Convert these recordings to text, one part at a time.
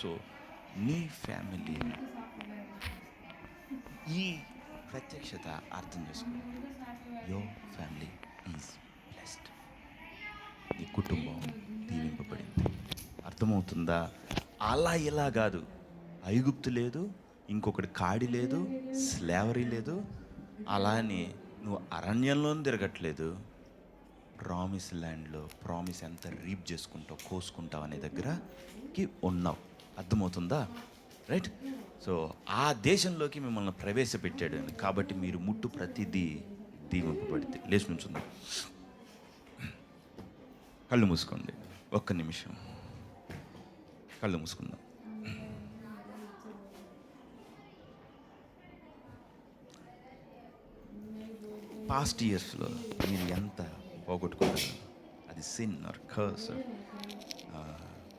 So నీ family ఈ ప్రత్యక్షత అర్థం చేసుకో. Your family is blessed. నీ కుటుంబం దీవింపబడింది. అర్థమవుతుందా? అలా ఇలా కాదు. ఐగుప్తు లేదు, ఇంకొకటి కాడి లేదు, స్లేవరీ లేదు. అలా అని నువ్వు అరణ్యంలో తిరగట్లేదు. ప్రామిస్ ల్యాండ్లో ప్రామిస్ ఎంత రీప్ చేసుకుంటావు, కోసుకుంటావు అనే దగ్గరకి ఉన్నావు. అర్థమవుతుందా? రైట్. సో ఆ దేశంలోకి మిమ్మల్ని ప్రవేశపెట్టాడు. కాబట్టి మీరు ముట్టు ప్రతిదీ దీవింపబడితే. లేచి నుంచుందాం. కళ్ళు మూసుకోండి. ఒక్క నిమిషం కళ్ళు మూసుకుందాం. పాస్ట్ ఇయర్స్లో మీరు ఎంత పోగొట్టుకున్నారు, అది సిన్ ఆర్ కర్స్,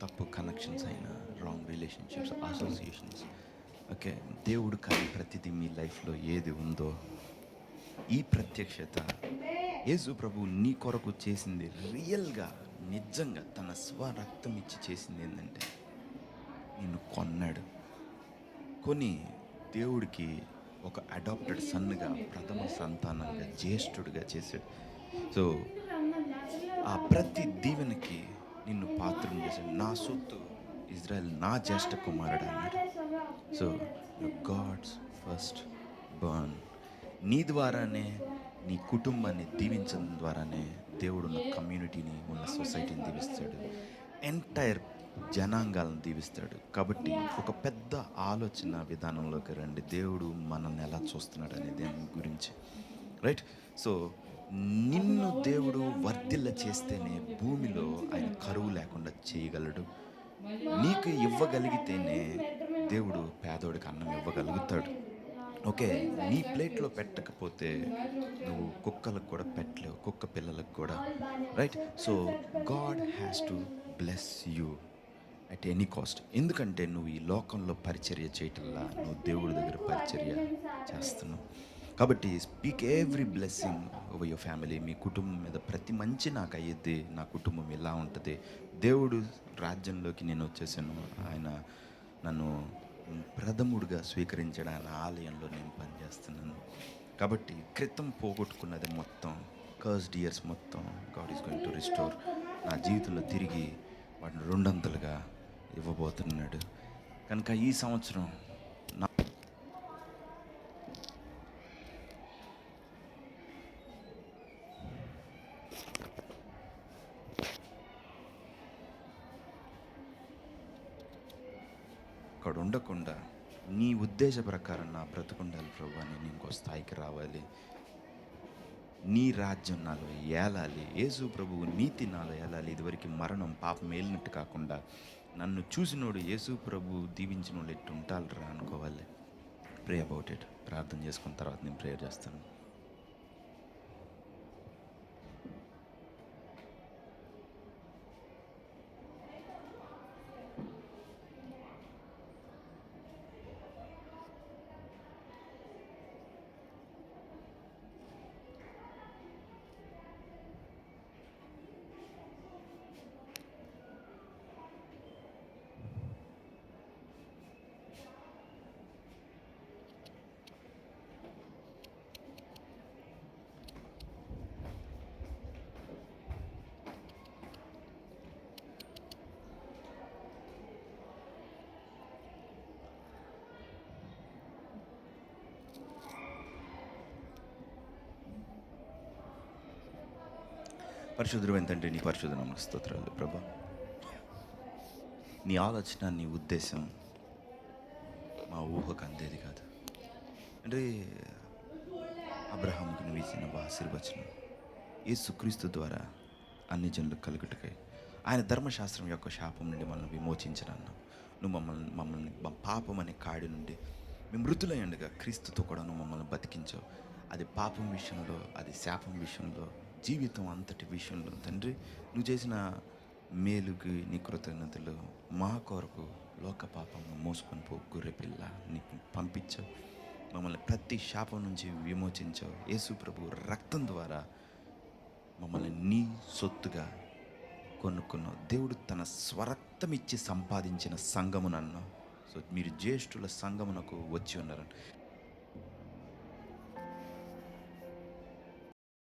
తప్పు కనెక్షన్స్ అయినా, రాంగ్ రిలేషన్షిప్స్, అసోసియేషన్స్. ఓకే, దేవుడు కానీ ప్రతిదీ మీ లైఫ్లో ఏది ఉందో ఈ ప్రత్యక్షత యేసు ప్రభు నీ కొరకు చేసింది, రియల్గా నిజంగా తన స్వరక్తం ఇచ్చి చేసింది ఏంటంటే నిన్ను కొన్నాడు. కొని దేవుడికి ఒక అడాప్టెడ్ సన్గా, ప్రథమ సంతానంగా, జ్యేష్ఠుడిగా చేశాడు. సో ఆ ప్రతి దీవెనకి నిన్ను పాత్రను చేశాడు. నా సొత్తు ఇజ్రాయెల్, నా జ్యేష్ఠ కుమారుడు అన్నాడు. So God's first born. నీ ద్వారానే, నీ కుటుంబాన్ని దీవించడం ద్వారానే దేవుడు ఉన్న కమ్యూనిటీని, ఉన్న సొసైటీని దీవిస్తాడు. ఎంటైర్ జనాంగాలను దీవిస్తాడు. కాబట్టి ఒక పెద్ద ఆలోచన విధానంలోకి రండి. దేవుడు మనల్ని ఎలా చూస్తున్నాడు అనే దాని గురించి. రైట్. సో నిన్ను దేవుడు వర్ధిల్ల చేస్తేనే భూమిలో ఆయన కరువు లేకుండా చేయగలడు. నీకు ఇవ్వగలిగితేనే దేవుడు పేదోడికి అన్నం ఇవ్వగలుగుతాడు. ఓకే, నీ ప్లేట్లో పెట్టకపోతే నువ్వు కుక్కలకు కూడా పెట్టలేవు, కుక్క పిల్లలకు కూడా. Right. So God has to bless you at any cost. ఎందుకంటే నువ్వు ఈ లోకంలో పరిచర్య చేయటంలా నువ్వు దేవుడి దగ్గర పరిచర్య చేస్తున్నావు. కాబట్టి speak every blessing over your family. మీ కుటుంబం మీద ప్రతి మంచి నాకు అయ్యేది, నా కుటుంబం ఇలా ఉంటుంది. దేవుడు రాజ్యంలోకి నేను వచ్చేసాను, ఆయన నన్ను ప్రథముడిగా స్వీకరించాడు, ఆయన ఆలయంలో నేను పనిచేస్తున్నాను. కాబట్టి క్రితం పోగొట్టుకున్నది మొత్తం, కర్స్డ్ ఇయర్స్ మొత్తం God is going to restore. నా జీవితంలో తిరిగి వాటిని రెండంతలుగా ఇవ్వబోతున్నాడు. కనుక ఈ సంవత్సరం అక్కడ ఉండకుండా నీ ఉద్దేశ ప్రకారం నా బ్రతుకుండాలి ప్రభు అని, నేను ఇంకో స్థాయికి రావాలి. నీ రాజ్యం నాలో ఏలాలి. యేసు ప్రభువు నీతి నాలో ఏలాలి. ఇదివరకు మరణం, పాపం ఏలినట్టు కాకుండా నన్ను చూసినోడు యేసు ప్రభు దీవించిన వాళ్ళు ఎట్టు ఉంటారా అనుకోవాలి. ప్రే అబౌట్ ఇట్. ప్రార్థన చేసుకున్న తర్వాత నేను ప్రేయర్ చేస్తాను. పరిశుద్ధుడు ఏంటంటే నీ పరిశుద్ధ నామమునకు స్తోత్రాలు ప్రభా. నీ ఆలోచన, నీ ఉద్దేశం మా ఊహకు అందేది కాదు. అంటే అబ్రహాముకు నువ్వు ఇచ్చిన ఆశీర్వచనం యేసుక్రీస్తు ద్వారా అన్ని జనులకు కలుగుటకై, ఆయన ధర్మశాస్త్రం యొక్క శాపం నుండి మనల్ని విమోచించనన్నావు. నువ్వు మమ్మల్ని పాపం అనే కాడి నుండి మేము మృతులయ్యండుగా క్రీస్తుతో కూడా నువ్వు మమ్మల్ని బతికించావు. అది పాపం విషయంలో, అది శాపం విషయంలో, జీవితం అంతటి విషయంలో తండ్రి నువ్వు చేసిన మేలుకి నీ కృతజ్ఞతలు. మా కొరకు లోక పాపంలో మోసుకొని పో గొర్రె పిల్ల నీకు పంపించావు. మమ్మల్ని ప్రతి శాపం నుంచి విమోచించావు. యేసు ప్రభు రక్తం ద్వారా మమ్మల్ని నీ సొత్తుగా కొనుక్కున్నావు. దేవుడు తన స్వరక్తం ఇచ్చి సంపాదించిన సంఘమునన్నావు. సో మీరు జ్యేష్ఠుల సంఘమునకు వచ్చి ఉన్నారని.